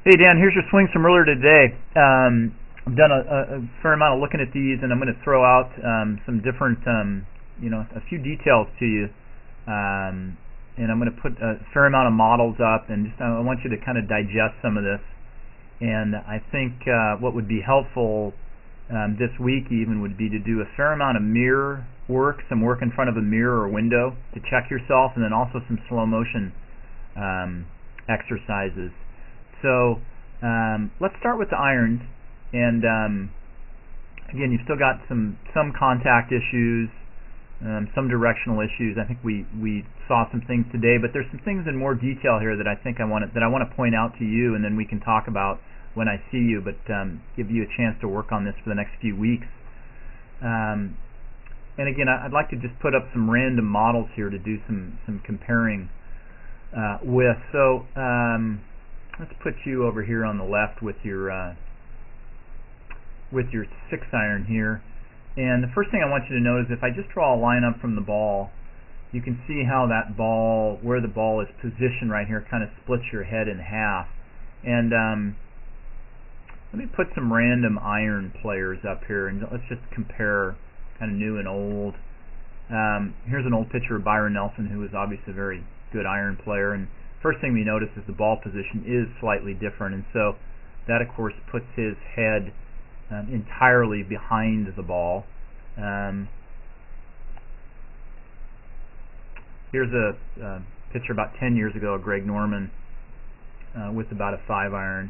Hey Dan, here's your swings from earlier today. I've done a fair amount of looking at these, and I'm going to throw out some different, a few details to you, and I'm going to put a fair amount of models up, and just I want you to kind of digest some of this. And I think what would be helpful this week even would be to do a fair amount of mirror work, some work in front of a mirror or window to check yourself, and then also some slow motion exercises. So let's start with the irons, and again, you've still got some contact issues, some directional issues. I think we saw some things today, but there's some things in more detail here that I think I want to point out to you, and then we can talk about when I see you, but give you a chance to work on this for the next few weeks. And again, I'd like to just put up some random models here to do some comparing with. So let's put you over here on the left with your 6-iron here. And the first thing I want you to notice, if I just draw a line up from the ball, you can see how that ball, where the ball is positioned right here, kind of splits your head in half. And let me put some random iron players up here, and let's just compare kind of new and old. Here's an old picture of Byron Nelson, who was obviously a very good iron player, and first thing we notice is the ball position is slightly different, and so that of course puts his head entirely behind the ball. Here's a picture about 10 years ago of Greg Norman with about a 5-iron.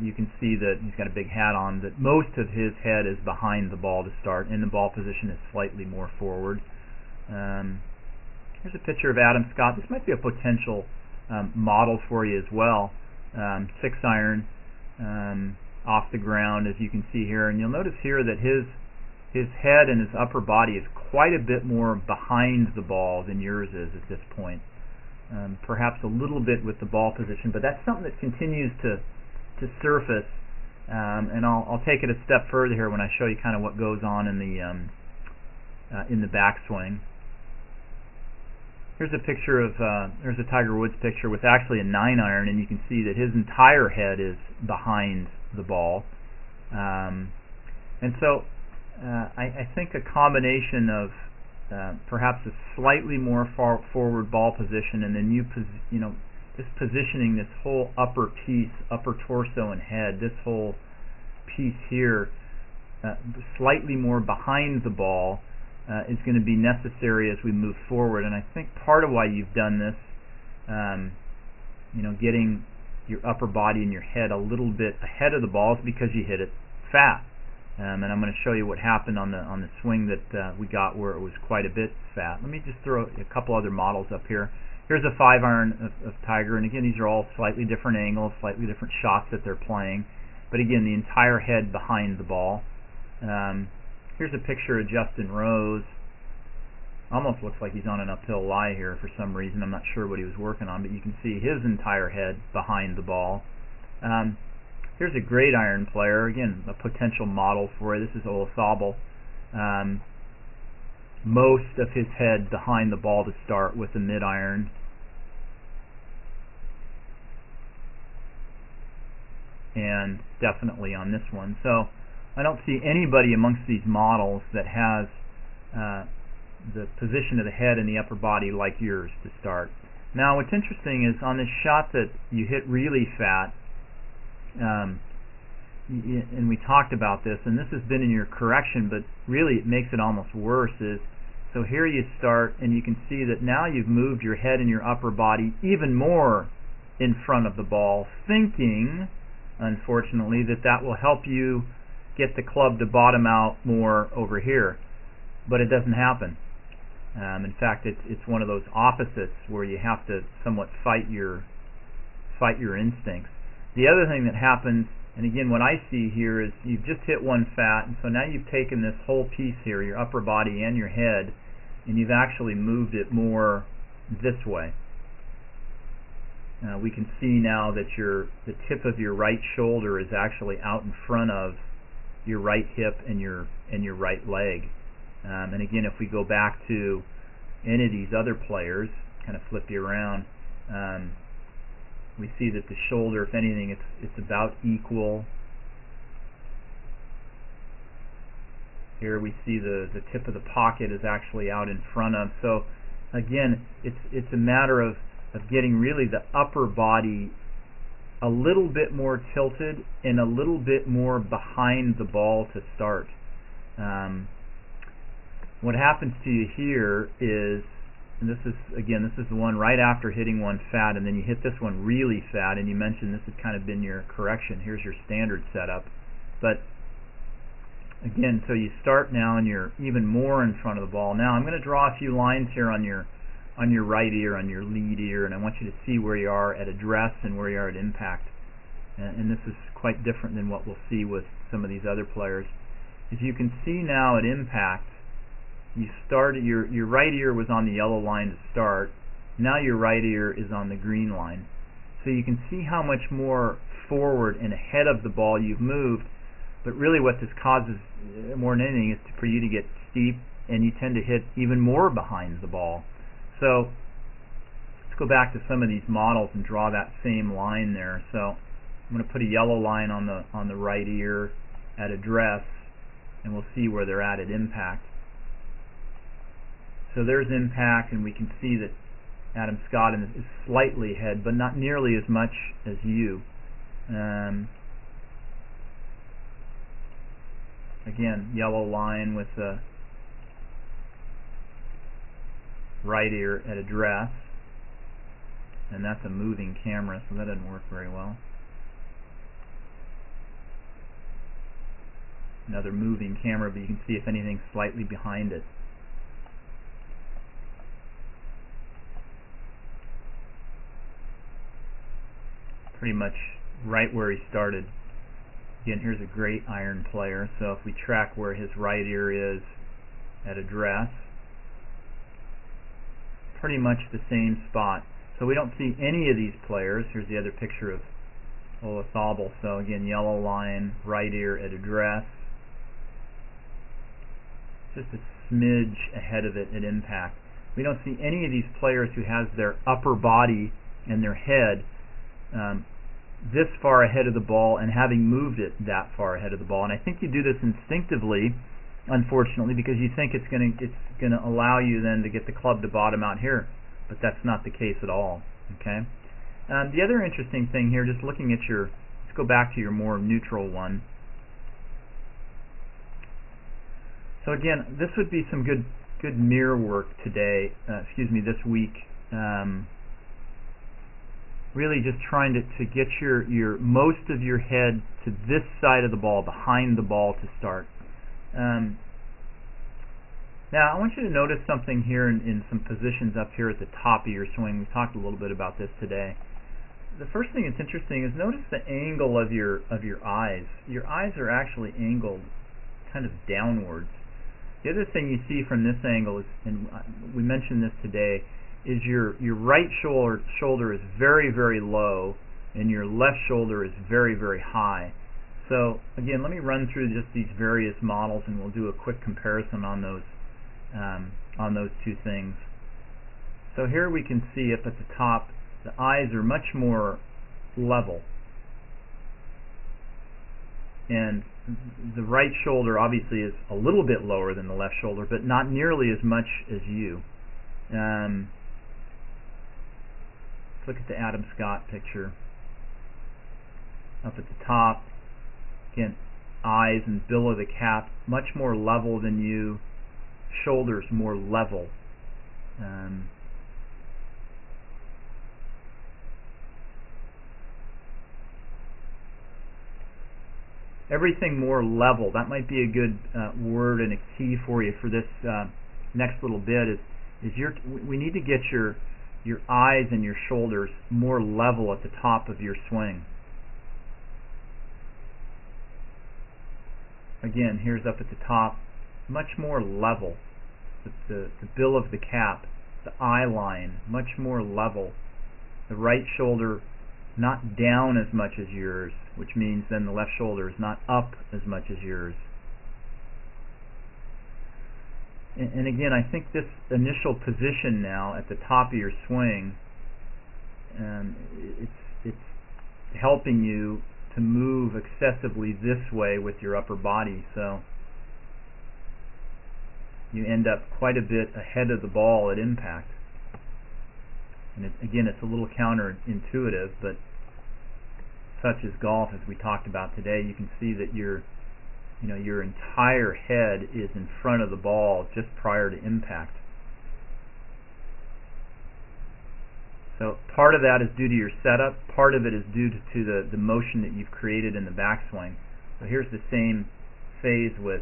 You can see that he's got a big hat on, that most of his head is behind the ball to start, and the ball position is slightly more forward. Here's a picture of Adam Scott. This might be a potential model for you as well. 6-iron off the ground, as you can see here, and you'll notice here that his head and his upper body is quite a bit more behind the ball than yours is at this point. Perhaps a little bit with the ball position, but that's something that continues to surface, and I'll take it a step further here when I show you kind of what goes on in the backswing. Here's a picture of there's a Tiger Woods picture with actually a 9-iron, and you can see that his entire head is behind the ball. And so I think a combination of perhaps a slightly more forward ball position, and then just positioning this whole upper piece, upper torso and head, this whole piece here slightly more behind the ball is going to be necessary as we move forward. And I think part of why you've done this, getting your upper body and your head a little bit ahead of the ball, is because you hit it fat. And I'm going to show you what happened on the swing that we got where it was quite a bit fat. Let me just throw a couple other models up here. Here's a 5-iron of Tiger, and again, these are all slightly different angles, slightly different shots that they're playing. But again, the entire head behind the ball. Here's a picture of Justin Rose. Almost looks like he's on an uphill lie here for some reason. I'm not sure what he was working on, but you can see his entire head behind the ball. Here's a great iron player. Again, a potential model for you. This is Olazabal. Most of his head behind the ball to start with the mid-iron. And definitely on this one. So I don't see anybody amongst these models that has the position of the head and the upper body like yours to start. Now what's interesting is on this shot that you hit really fat, and we talked about this, and this has been in your correction, but really it makes it almost worse, is so here you start, and you can see that now you've moved your head and your upper body even more in front of the ball, thinking, unfortunately, that will help you get the club to bottom out more over here. But it doesn't happen. In fact, it's one of those opposites where you have to somewhat fight your instincts. The other thing that happens, and again, what I see here is you've just hit one fat, and so now you've taken this whole piece here, your upper body and your head, and you've actually moved it more this way. We can see now that the tip of your right shoulder is actually out in front of your right hip and your right leg. And again, if we go back to any of these other players, kind of flip you around, We see that the shoulder, if anything, it's about equal. Here we see the tip of the pocket is actually out in front of. So again, it's a matter of getting really the upper body a little bit more tilted and a little bit more behind the ball to start. What happens to you here is, and this is the one right after hitting one fat, and then you hit this one really fat, and you mentioned this had kind of been your correction. Here's your standard setup. But again, so you start now and you're even more in front of the ball. Now I'm going to draw a few lines here on your right ear, on your lead ear, and I want you to see where you are at address and where you are at impact. And this is quite different than what we'll see with some of these other players. As you can see now at impact, you started, your right ear was on the yellow line to start. Now your right ear is on the green line. So you can see how much more forward and ahead of the ball you've moved. But really what this causes more than anything is for you to get steep, and you tend to hit even more behind the ball. So let's go back to some of these models and draw that same line there. So I'm going to put a yellow line on the right ear at address, and we'll see where they're at impact. So there's impact, and we can see that Adam Scott is slightly ahead, but not nearly as much as you. Again, yellow line with the right ear at address, and that's a moving camera, so that doesn't work very well. Another moving camera, but you can see if anything slightly behind it. Pretty much right where he started. Again, here's a great iron player, so if we track where his right ear is at address, pretty much the same spot. So we don't see any of these players. Here's the other picture of Olazabal. So again, yellow line, right ear at address, just a smidge ahead of it at impact. We don't see any of these players who has their upper body and their head this far ahead of the ball and having moved it that far ahead of the ball. And I think you do this instinctively, unfortunately, because you think it's going to allow you then to get the club to bottom out here, but that's not the case at all. Okay. The other interesting thing here, just looking at your, let's go back to your more neutral one. So again, this would be some good mirror work today. This week. Really just trying to get your most of your head to this side of the ball, behind the ball to start. Now I want you to notice something here in some positions up here at the top of your swing. We talked a little bit about this today. The first thing that's interesting is notice the angle of your eyes. Your eyes are actually angled kind of downwards. The other thing you see from this angle is, and we mentioned this today, is your right shoulder is very, very low, and your left shoulder is very, very high. So again, let me run through just these various models, and we'll do a quick comparison on those two things. So here we can see up at the top, the eyes are much more level, and the right shoulder obviously is a little bit lower than the left shoulder, but not nearly as much as you. Look at the Adam Scott picture. Up at the top, again, eyes and bill of the cap much more level than you, shoulders more level. Everything more level. That might be a good word and a key for you for this next little bit. We need to get your eyes and your shoulders more level at the top of your swing. Again, here's up at the top, much more level. The bill of the cap, the eye line, much more level. The right shoulder not down as much as yours, which means then the left shoulder is not up as much as yours. And again, I think this initial position now at the top of your swing, it's helping you to move excessively this way with your upper body, so you end up quite a bit ahead of the ball at impact. And again, it's a little counterintuitive, but such is golf, as we talked about today. You can see that your entire head is in front of the ball just prior to impact. So part of that is due to your setup, part of it is due to the motion that you've created in the backswing. So here's the same phase with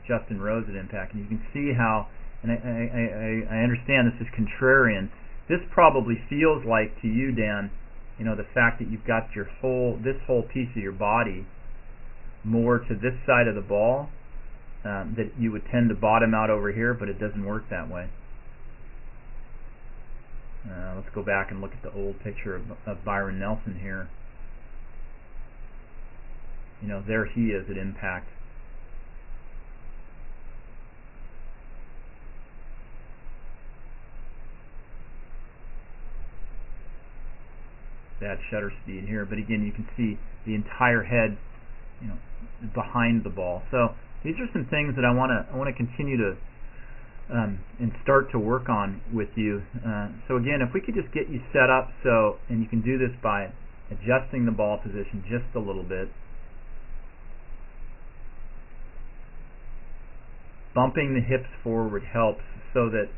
Justin Rose at impact, and you can see how, and I understand this is contrarian. This probably feels like to you, Dan, the fact that you've got this whole piece of your body more to this side of the ball, that you would tend to bottom out over here, but it doesn't work that way. Let's go back and look at the old picture of Byron Nelson here. There he is at impact. Bad shutter speed here, but again, you can see the entire head, behind the ball. So these are some things that I want to continue to and start to work on with you. So again, if we could just get you set up and you can do this by adjusting the ball position just a little bit, bumping the hips forward helps, so that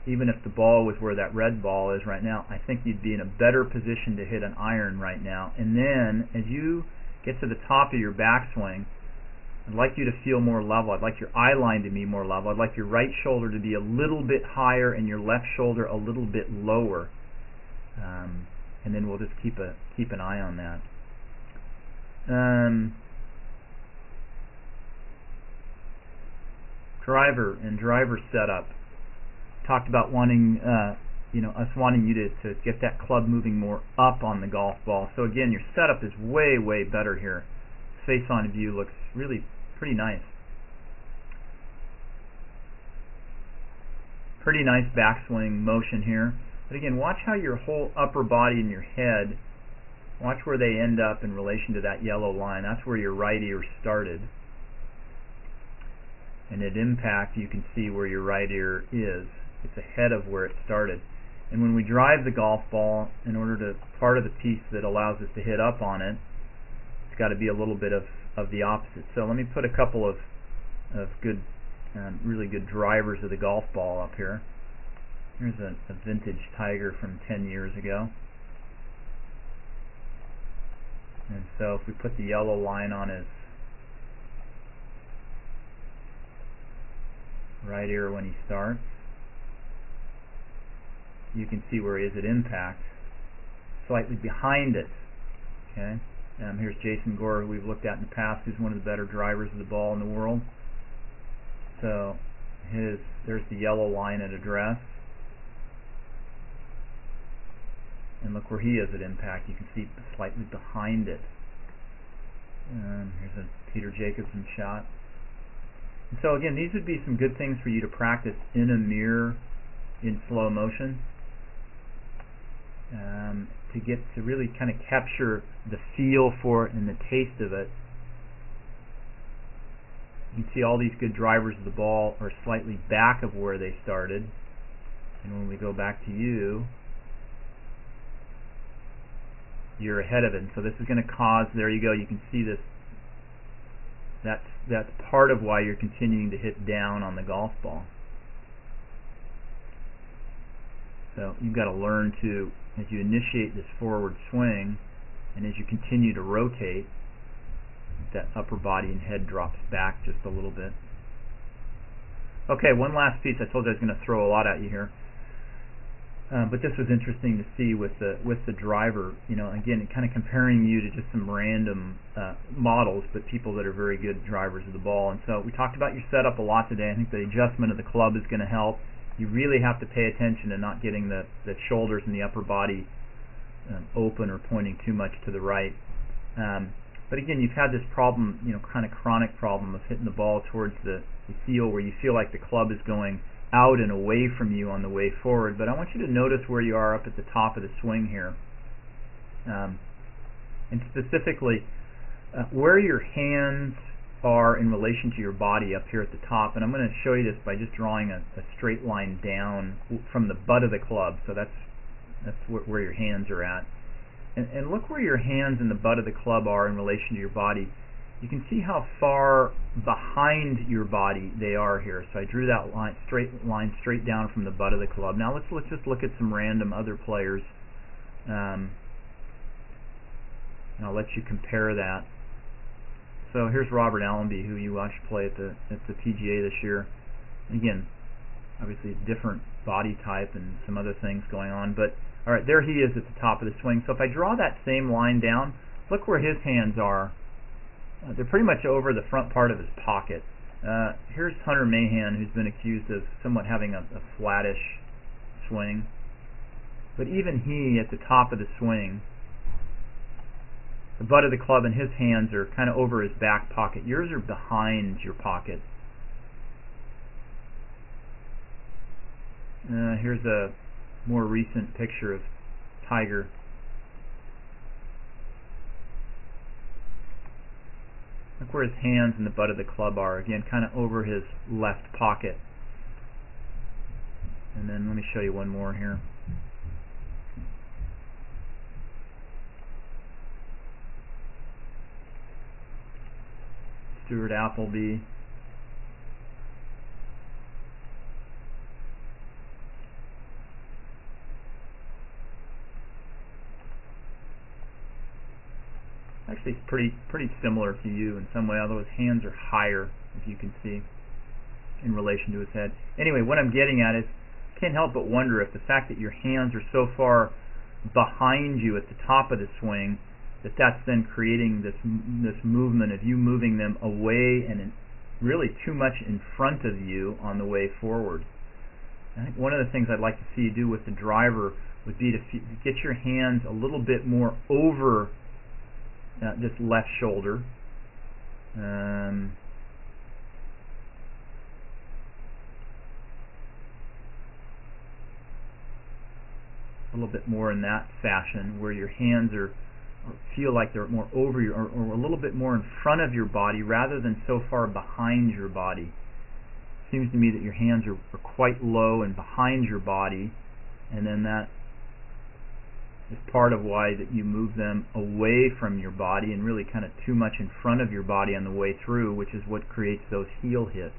even if the ball was where that red ball is right now, I think you'd be in a better position to hit an iron right now. And then as you get to the top of your backswing, I'd like you to feel more level. I'd like your eye line to be more level. I'd like your right shoulder to be a little bit higher and your left shoulder a little bit lower. And then we'll just keep an eye on that. Driver setup. Talked about wanting us wanting you to get that club moving more up on the golf ball. So again, your setup is way better here. Face on view looks really pretty nice. Pretty nice backswing motion here. But again, watch how your whole upper body and your head, watch where they end up in relation to that yellow line. That's where your right ear started. And at impact, you can see where your right ear is. It's ahead of where it started. And when we drive the golf ball, in order to, part of the piece that allows us to hit up on it, it's got to be a little bit of the opposite. So let me put a couple of good, really good drivers of the golf ball up here. Here's a vintage Tiger from 10 years ago. And so if we put the yellow line on his right ear when he starts, you can see where he is at impact, slightly behind it. Okay. Here's Jason Gore, who we've looked at in the past, who's one of the better drivers of the ball in the world. So there's the yellow line at address, and look where he is at impact. You can see slightly behind it. Here's a Peter Jacobsen shot. And so again, these would be some good things for you to practice in a mirror in slow motion, to get to really kind of capture the feel for it and the taste of it. You can see all these good drivers of the ball are slightly back of where they started, and when we go back to you, you're ahead of it. And so this is going to cause, there you go, you can see this. That's part of why you're continuing to hit down on the golf ball. So you've got to learn to, as you initiate this forward swing and as you continue to rotate, that upper body and head drops back just a little bit. Okay, one last piece. I told you I was going to throw a lot at you here. But this was interesting to see with the driver. Again, kind of comparing you to just some random models, but people that are very good drivers of the ball. And so we talked about your setup a lot today. I think the adjustment of the club is going to help. You really have to pay attention to not getting the shoulders and the upper body open or pointing too much to the right. But again, you've had this problem, kind of chronic problem of hitting the ball towards the heel, where you feel like the club is going out and away from you on the way forward. But I want you to notice where you are up at the top of the swing here. and specifically where your hands are in relation to your body up here at the top. And I'm going to show you this by just drawing a straight line down from the butt of the club. So that's where your hands are at. And look where your hands and the butt of the club are in relation to your body. You can see how far behind your body they are here. So I drew that line straight down from the butt of the club. Now let's just look at some random other players, and I'll let you compare that. So here's Robert Allenby, who you watched play at the PGA this year. Again, obviously a different body type and some other things going on, but all right, there he is at the top of the swing. So if I draw that same line down, look where his hands are. They're pretty much over the front part of his pocket. Here's Hunter Mahan, who's been accused of somewhat having a flattish swing. But even he, at the top of the swing, the butt of the club and his hands are kind of over his back pocket. Yours are behind your pocket. Here's a more recent picture of Tiger. Look where his hands and the butt of the club are. Again, kind of over his left pocket. And then let me show you one more here. Stuart Appleby. Actually, it's pretty similar to you in some way, although his hands are higher, as you can see, in relation to his head. Anyway, what I'm getting at is, can't help but wonder if the fact that your hands are so far behind you at the top of the swing, that's then creating this movement of you moving them away and really too much in front of you on the way forward. I think one of the things I'd like to see you do with the driver would be to get your hands a little bit more over this left shoulder. A little bit more in that fashion, where your hands feel like they're more over you, or a little bit more in front of your body rather than so far behind your body. It seems to me that your hands are quite low and behind your body, and then that is part of why that you move them away from your body and really kind of too much in front of your body on the way through, which is what creates those heel hits.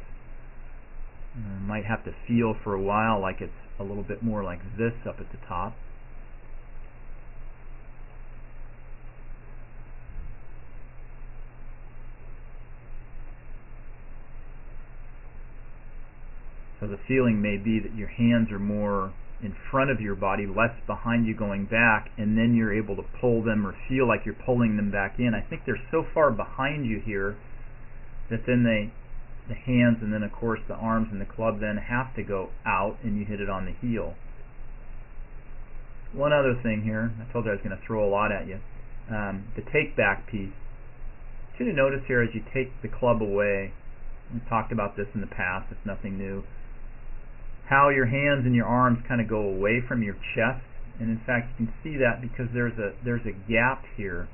Might have to feel for a while like it's a little bit more like this up at the top. So the feeling may be that your hands are more in front of your body, less behind you going back, and then you're able to pull them or feel like you're pulling them back in. I think they're so far behind you here that then the hands and then of course the arms and the club then have to go out and you hit it on the heel. One other thing here, I told you I was going to throw a lot at you. The take back piece. I want you to notice here as you take the club away, we've talked about this in the past, it's nothing new, how your hands and your arms kind of go away from your chest. And in fact you can see that because there's a gap here.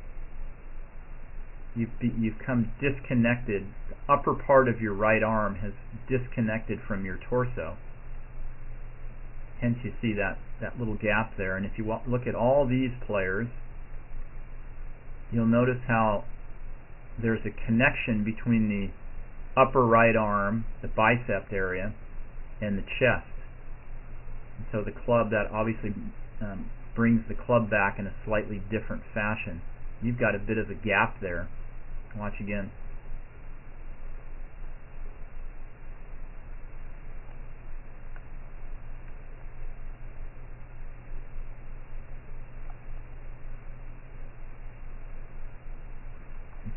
You've come disconnected. The upper part of your right arm has disconnected from your torso. Hence you see that little gap there. And if you look at all these players, you'll notice how there's a connection between the upper right arm, the bicep area, and the chest. And so the club, that obviously brings the club back in a slightly different fashion. You've got a bit of a gap there. Watch again.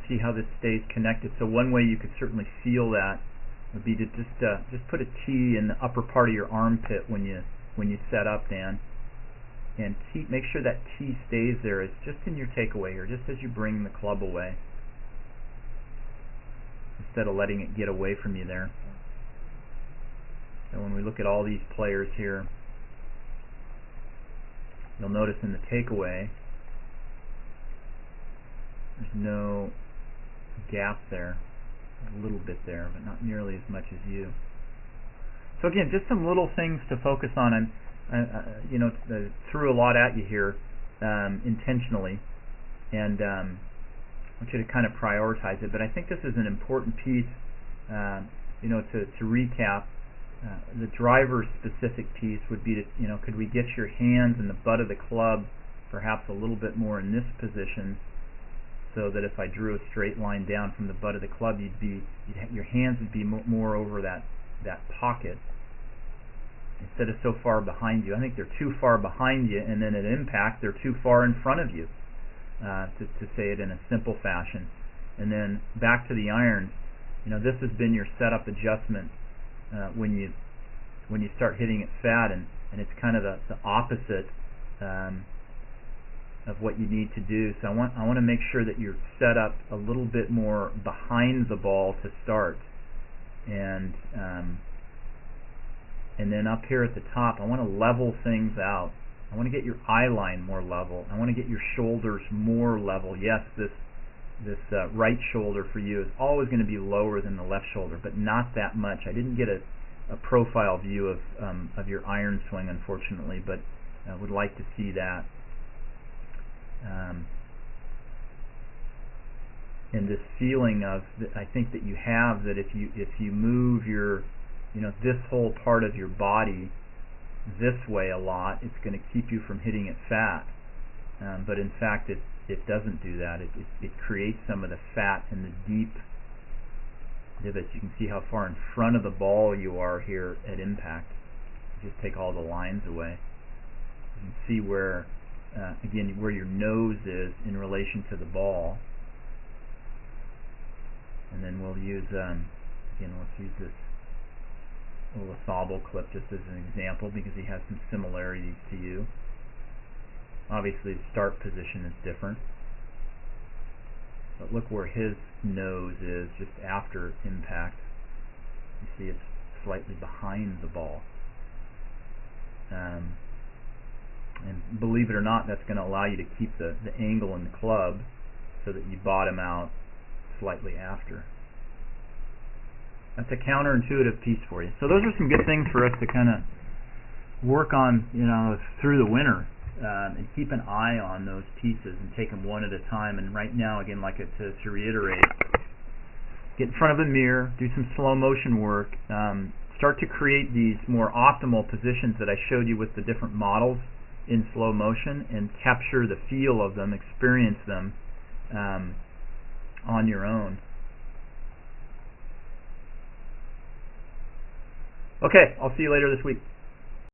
See how this stays connected. So one way you could certainly feel that would be to just put a T in the upper part of your armpit when you set up, Dan, and make sure that T stays there. It's just in your takeaway here, just as you bring the club away, instead of letting it get away from you there. So when we look at all these players here, you'll notice in the takeaway There's no gap there. A little bit there, but not nearly as much as you. So again, just some little things to focus on. I threw a lot at you here intentionally, and I want you to kind of prioritize it. But I think this is an important piece. To recap, the driver-specific piece would be to, could we get your hands and the butt of the club perhaps a little bit more in this position, so that if I drew a straight line down from the butt of the club, your hands would be more over that pocket instead of so far behind you. I think they're too far behind you, and then at impact they're too far in front of you, to say it in a simple fashion. And then back to the irons. This has been your setup adjustment when you start hitting it fat, and it's kind of the opposite of what you need to do. So I want to make sure that you're set up a little bit more behind the ball to start, and then up here at the top, I want to level things out. I want to get your eye line more level. I want to get your shoulders more level. Yes, this right shoulder for you is always going to be lower than the left shoulder, but not that much. I didn't get a profile view of your iron swing, unfortunately, but I would like to see that. And this feeling of, I think that you have, that if you move your, this whole part of your body this way a lot, it's going to keep you from hitting it fat. But in fact, it doesn't do that. It creates some of the fat in the deep divots. You can see how far in front of the ball you are here at impact. Just take all the lines away. You can see where, again, where your nose is in relation to the ball. And then we'll use, let's use this little Sable clip just as an example, because he has some similarities to you. Obviously the start position is different, but look where his nose is just after impact. You see it's slightly behind the ball. And believe it or not, that's going to allow you to keep the angle in the club so that you bottom out slightly after. That's a counterintuitive piece for you. So those are some good things for us to kind of work on, through the winter, and keep an eye on those pieces and take them one at a time. And right now, again, to reiterate, get in front of a mirror, do some slow motion work, start to create these more optimal positions that I showed you with the different models in slow motion, and capture the feel of them, experience them on your own. Okay, I'll see you later this week.